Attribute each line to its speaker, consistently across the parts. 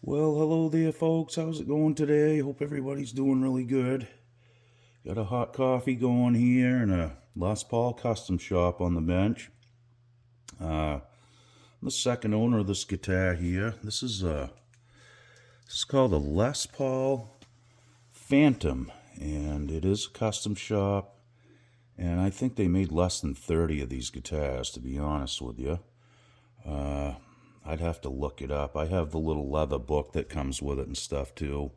Speaker 1: Well, hello there, folks. How's it going today? Hope everybody's doing really good. Got a hot coffee going here and a Les Paul custom shop on the bench. I'm the second owner of this guitar here. This is called a Les Paul Phantom, and it is a custom shop. And I think they made less than 30 of these guitars, to be honest with you. I'd have to look it up. I have the little leather book that comes with it and stuff too.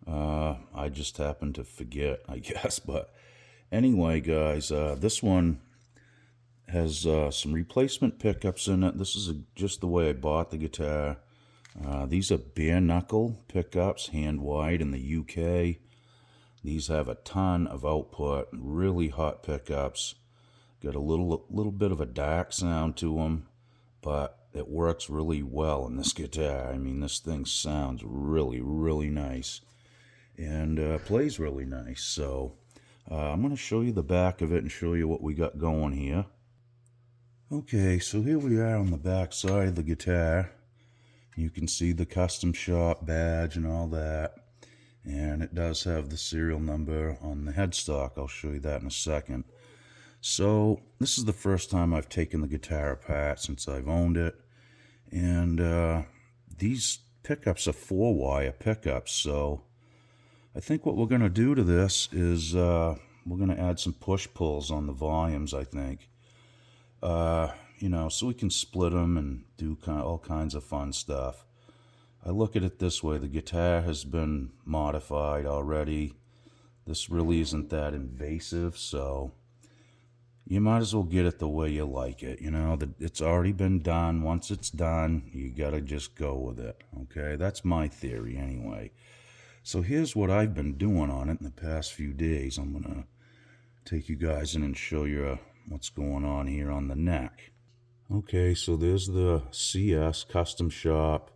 Speaker 1: I just happened to forget, I guess. But anyway, guys, this one has some replacement pickups in it. This is just the way I bought the guitar. These are bare knuckle pickups, hand wide in the UK. These have a ton of output, really hot pickups. Got a little bit of a dark sound to them, but it works really well in this guitar. I mean, this thing sounds really, really nice and plays really nice. So I'm going to show you the back of it and show you what we got going here. Okay, so here we are on the back side of the guitar. You can see the custom shop badge and all that. And it does have the serial number on the headstock. I'll show you that in a second. So this is the first time I've taken the guitar apart since I've owned it. And these pickups are 4-wire pickups. So I think what we're going to do to this is we're going to add some push-pulls on the volumes, I think. So we can split them and do all kinds of fun stuff. I look at it this way. The guitar has been modified already. This really isn't that invasive, so you might as well get it the way you like it. It's already been done. Once it's done, you gotta just go with it, okay? That's my theory anyway. So here's what I've been doing on it in the past few days. I'm gonna take you guys in and show you what's going on here on the neck. Okay, so there's the CS Custom Shop,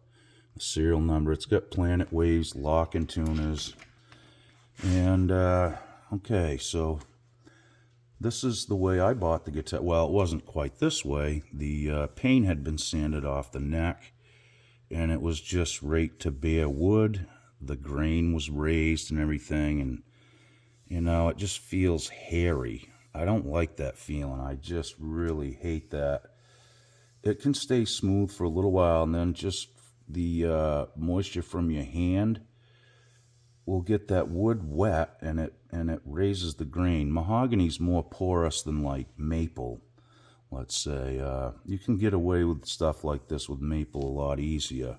Speaker 1: the serial number. It's got Planet Waves lock and tuners. And, okay, so this is the way I bought the guitar. Well, it wasn't quite this way. The paint had been sanded off the neck, and it was just right to bare wood. The grain was raised and everything, and, it just feels hairy. I don't like that feeling. I just really hate that. It can stay smooth for a little while, and then just the moisture from your hand will get that wood wet, and it raises the grain. Mahogany's more porous than like maple, let's say. You can get away with stuff like this with maple a lot easier.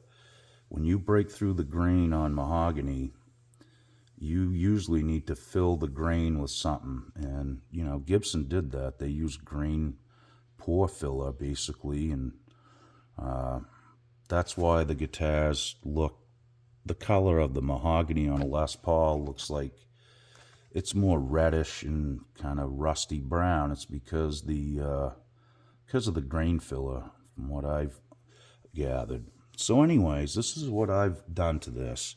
Speaker 1: When you break through the grain on mahogany, you usually need to fill the grain with something. And, Gibson did that. They used grain pore filler, basically, and that's why the guitars look, the color of the mahogany on a Les Paul looks like it's more reddish and kind of rusty brown. It's because of the grain filler, from what I've gathered. So anyways, this is what I've done to this.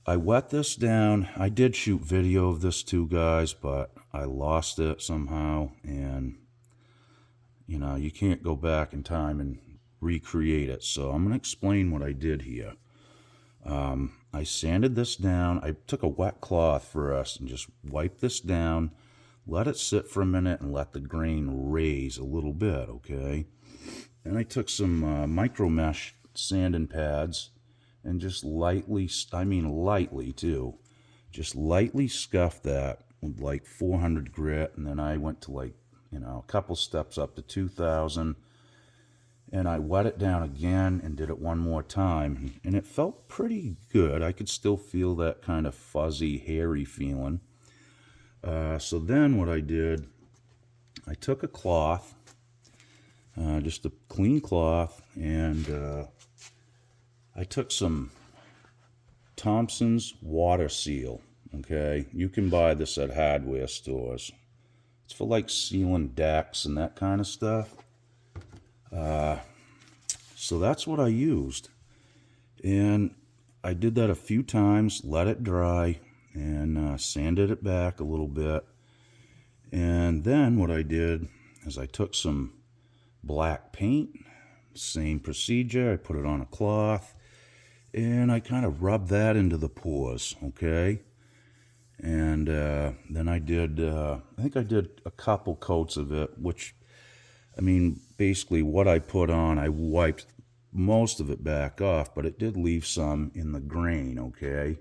Speaker 1: I wet this down. I did shoot video of this too, guys, but I lost it somehow, and you can't go back in time and recreate it. So I'm going to explain what I did here. I sanded this down. I took a wet cloth first and just wiped this down, let it sit for a minute, and let the grain raise a little bit, okay? And I took some micro mesh sanding pads and just lightly too, just lightly scuffed that with like 400 grit, and then I went to a couple steps up to 2000, and I wet it down again and did it one more time, and it felt pretty good. I could still feel that kind of fuzzy, hairy feeling. So then what I did, I took a cloth, just a clean cloth, and I took some Thompson's water seal, okay? You can buy this at hardware stores. It's for like sealing decks and that kind of stuff. So that's what I used. And I did that a few times, let it dry, and sanded it back a little bit. And then what I did is I took some black paint, same procedure. I put it on a cloth, And I kind of rubbed that into the pores, okay? And then I think I did a couple coats of it, which, I mean, basically what I put on, I wiped most of it back off, but it did leave some in the grain, okay?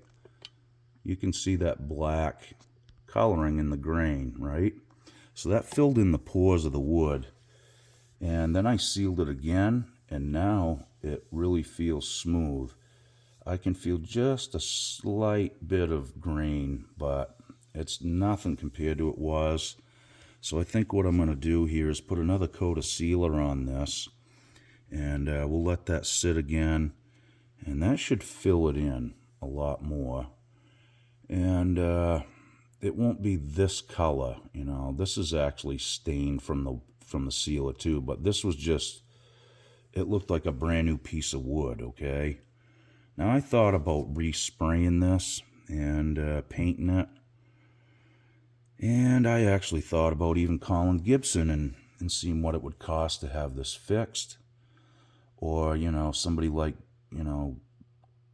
Speaker 1: You can see that black coloring in the grain, right? So that filled in the pores of the wood. And then I sealed it again, and now it really feels smooth. I can feel just a slight bit of grain, but it's nothing compared to what it was. So I think what I'm going to do here is put another coat of sealer on this, and we'll let that sit again, and that should fill it in a lot more. And it won't be this color, you know. This is actually stained from the sealer too, but this was just, it looked like a brand new piece of wood, okay? Now I thought about respraying this and painting it, and I actually thought about even calling Gibson and seeing what it would cost to have this fixed, or you know, somebody like, you know,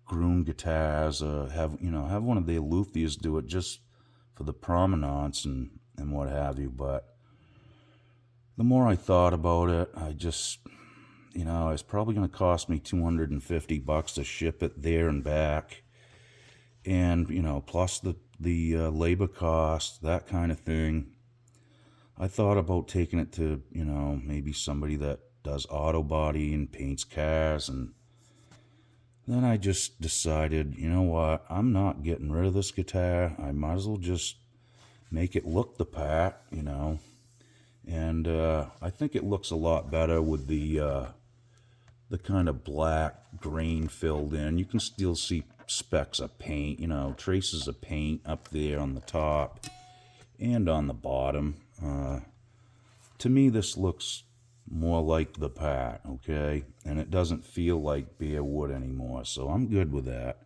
Speaker 1: Groom Guitars, have one of the luthiers do it just for the provenance and what have you. But the more I thought about it, I just, you know, it's probably going to cost me $250 to ship it there and back, and you know, plus the labor cost, that kind of thing. I thought about taking it to, you know, maybe somebody that does auto body and paints cars, and then I just decided, you know what, I'm not getting rid of this guitar. I might as well just make it look the part, you know. And I think it looks a lot better with the kind of black grain filled in. You can still see specks of paint, you know, traces of paint up there on the top and on the bottom. To me, this looks more like the part, okay? And it doesn't feel like bare wood anymore, so I'm good with that.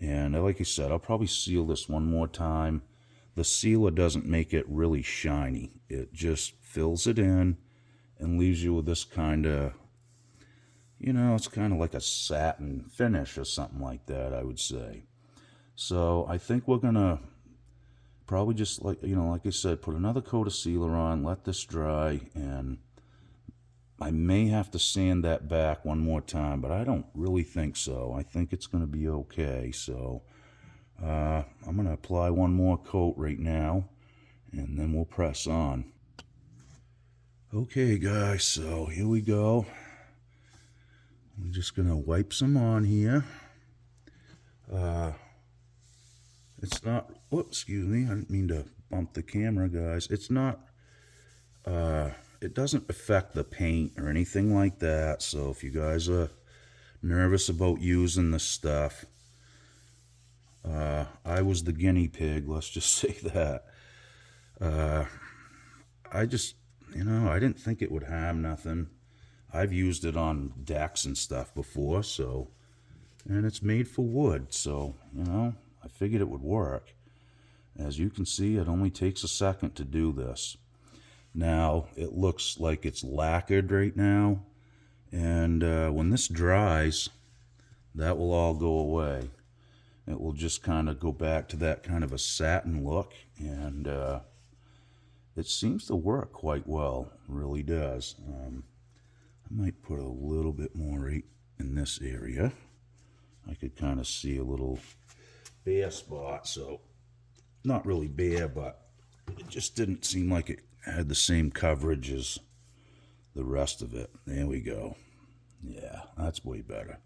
Speaker 1: And like I said, I'll probably seal this one more time. The sealer doesn't make it really shiny. It just fills it in and leaves you with this kind of, you know, it's kind of like a satin finish or something like that, I would say. So I think we're gonna probably just, like, you know, like I said, put another coat of sealer on, let this dry, and I may have to sand that back one more time, but I don't really think so. I think it's going to be okay. So I'm going to apply one more coat right now, and then we'll press on. Okay, guys, so here we go. I'm just going to wipe some on here. It's not, whoops, excuse me, I didn't mean to bump the camera, guys. It's not, it doesn't affect the paint or anything like that. So if you guys are nervous about using this stuff, I was the guinea pig, let's just say that. I just, you know, I didn't think it would harm nothing. I've used it on decks and stuff before, so, and it's made for wood, so, you know, I figured it would work. As you can see, it only takes a second to do this. Now, it looks like it's lacquered right now, and when this dries, that will all go away. It will just kind of go back to that kind of a satin look, and it seems to work quite well, it really does. I might put a little bit more right in this area. I could kind of see a little bare spot, so not really bare, but it just didn't seem like it had the same coverage as the rest of it. There we go. Yeah, that's way better.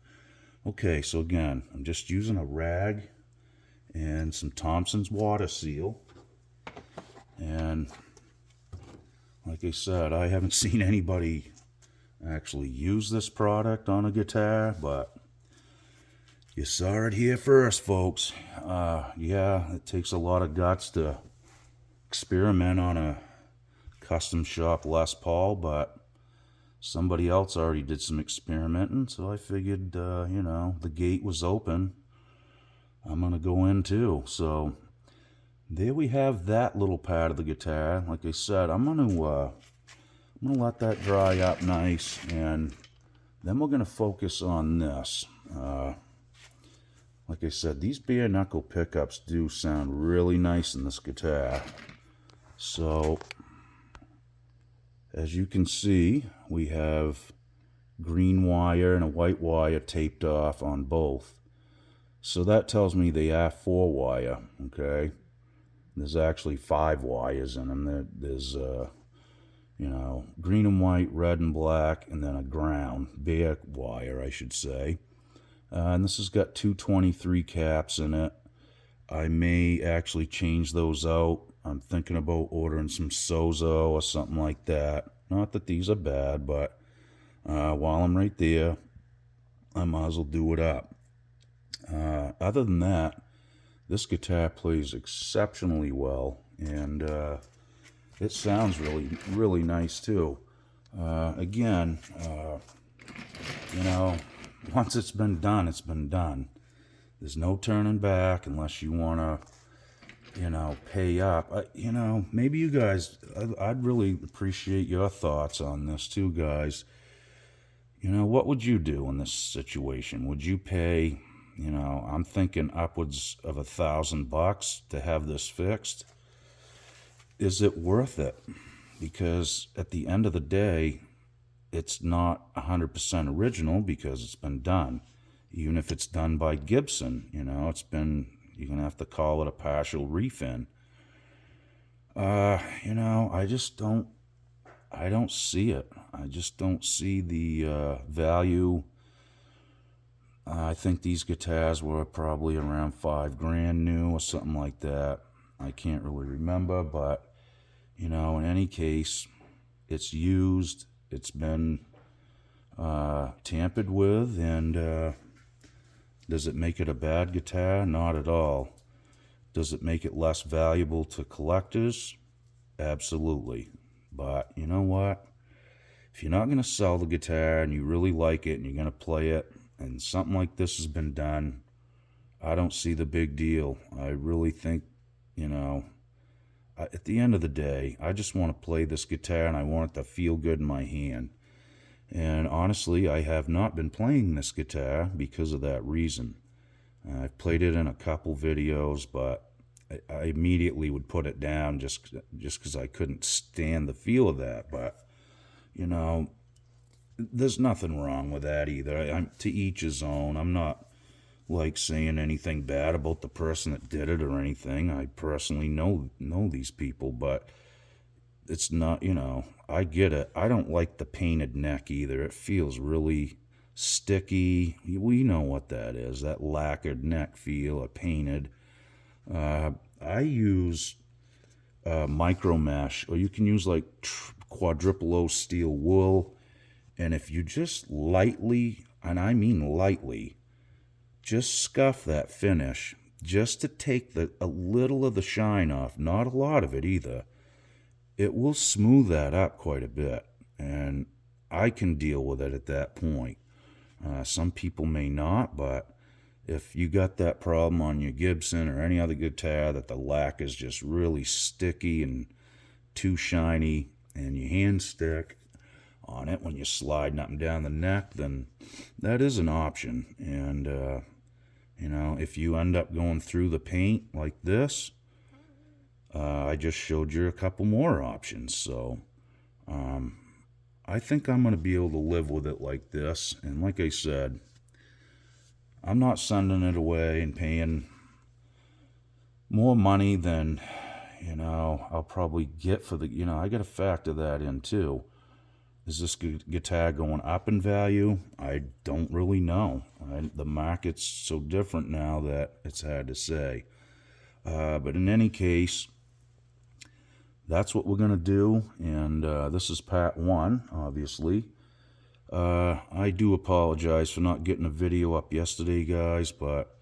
Speaker 1: Okay, so again, I'm just using a rag and some Thompson's water seal. And like I said, I haven't seen anybody actually use this product on a guitar, but you saw it here first, folks. Yeah, it takes a lot of guts to experiment on a custom shop Les Paul, but somebody else already did some experimenting, so I figured, you know, the gate was open. I'm gonna go in too. So there we have that little part of the guitar. Like I said, I'm gonna let that dry up nice, and then we're gonna focus on this. like I said, these bare knuckle pickups do sound really nice in this guitar. So, as you can see, we have green wire and a white wire taped off on both. So that tells me they are 4-wire, okay? There's actually 5 wires in them. There's, green and white, red and black, and then a ground, bare wire, I should say. And this has got 223 caps in it. I may actually change those out. I'm thinking about ordering some Sozo or something like that. Not that these are bad, but while I'm right there, I might as well do it up. Other than that, this guitar plays exceptionally well, and it sounds really, really nice too. Again, once it's been done, it's been done. There's no turning back unless you want to, pay up. Maybe you guys, I'd really appreciate your thoughts on this too, guys. What would you do in this situation? Would you pay, I'm thinking upwards of $1,000 to have this fixed? Is it worth it? Because at the end of the day, it's not 100% original because it's been done. Even if it's done by Gibson, you're going to have to call it a partial refin. I don't see it. I just don't see the value. I think these guitars were probably around $5,000 new or something like that. I can't really remember, but, in any case, it's used, it's been tampered with, and does it make it a bad guitar? Not at all. Does it make it less valuable to collectors? Absolutely. But you know what? If you're not going to sell the guitar and you really like it and you're going to play it and something like this has been done, I don't see the big deal. I really think, at the end of the day, I just want to play this guitar and I want it to feel good in my hand. And honestly, I have not been playing this guitar because of that reason. I've played it in a couple videos, but I immediately would put it down just because I couldn't stand the feel of that. But, there's nothing wrong with that either. To each his own. I'm not saying anything bad about the person that did it or anything. I personally know these people, but it's not, I get it. I don't like the painted neck either. It feels really sticky. We know what that is, that lacquered neck feel, or painted. I use micro mesh, or you can use quadruple O steel wool, and if you just lightly, and I mean lightly, just scuff that finish, just to take a little of the shine off, not a lot of it either, it will smooth that up quite a bit, and I can deal with it at that point. Some people may not, but if you got that problem on your Gibson or any other guitar that the lac is just really sticky and too shiny and your hands stick on it when you're sliding up and down the neck, then that is an option. And, if you end up going through the paint like this, I just showed you a couple more options. So I think I'm going to be able to live with it like this. And like I said, I'm not sending it away and paying more money than, I'll probably get for the, I got to factor that in too. Is this guitar going up in value? I don't really know. The market's so different now that it's hard to say. But in any case, that's what we're going to do. And this is part 1, obviously. I do apologize for not getting a video up yesterday, guys, but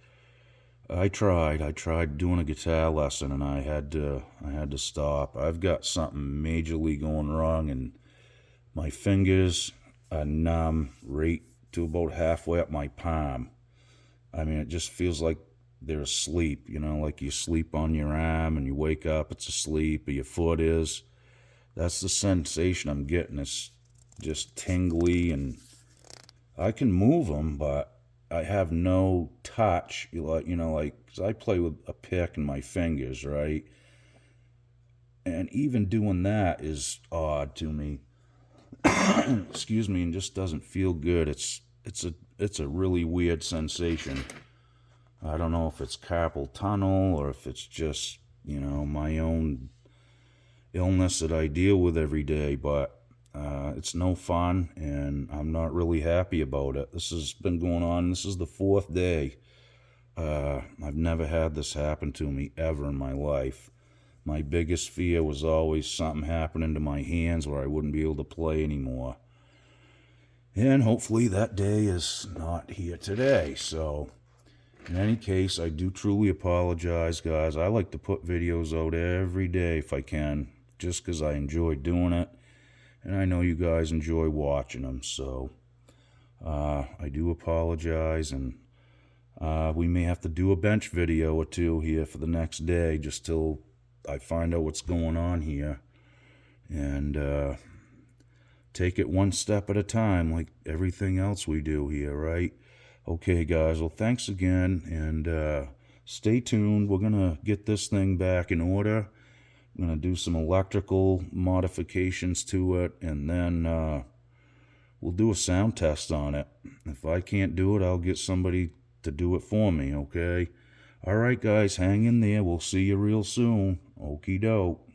Speaker 1: I tried doing a guitar lesson, and I had to stop. I've got something majorly going wrong, and my fingers are numb right to about halfway up my palm. I mean, it just feels like they're asleep, like you sleep on your arm and you wake up, it's asleep, or your foot is. That's the sensation I'm getting. It's just tingly, and I can move them, but I have no touch, like 'cause I play with a pick and my fingers, right? And even doing that is odd to me. Excuse me, and just doesn't feel good. It's a really weird sensation. I don't know if it's carpal tunnel or if it's just, my own illness that I deal with every day, but it's no fun, and I'm not really happy about it. This has been going on. This is the 4th day. I've never had this happen to me ever in my life. My biggest fear was always something happening to my hands where I wouldn't be able to play anymore. And hopefully that day is not here today. So, in any case, I do truly apologize, guys. I like to put videos out every day if I can, just because I enjoy doing it. And I know you guys enjoy watching them. So, I do apologize. And we may have to do a bench video or two here for the next day, just till I find out what's going on here. And take it one step at a time, like everything else we do here, right? Okay, guys, well, thanks again, and stay tuned. We're going to get this thing back in order. I'm going to do some electrical modifications to it, and then we'll do a sound test on it. If I can't do it, I'll get somebody to do it for me, okay? All right, guys, hang in there. We'll see you real soon. Okie doke.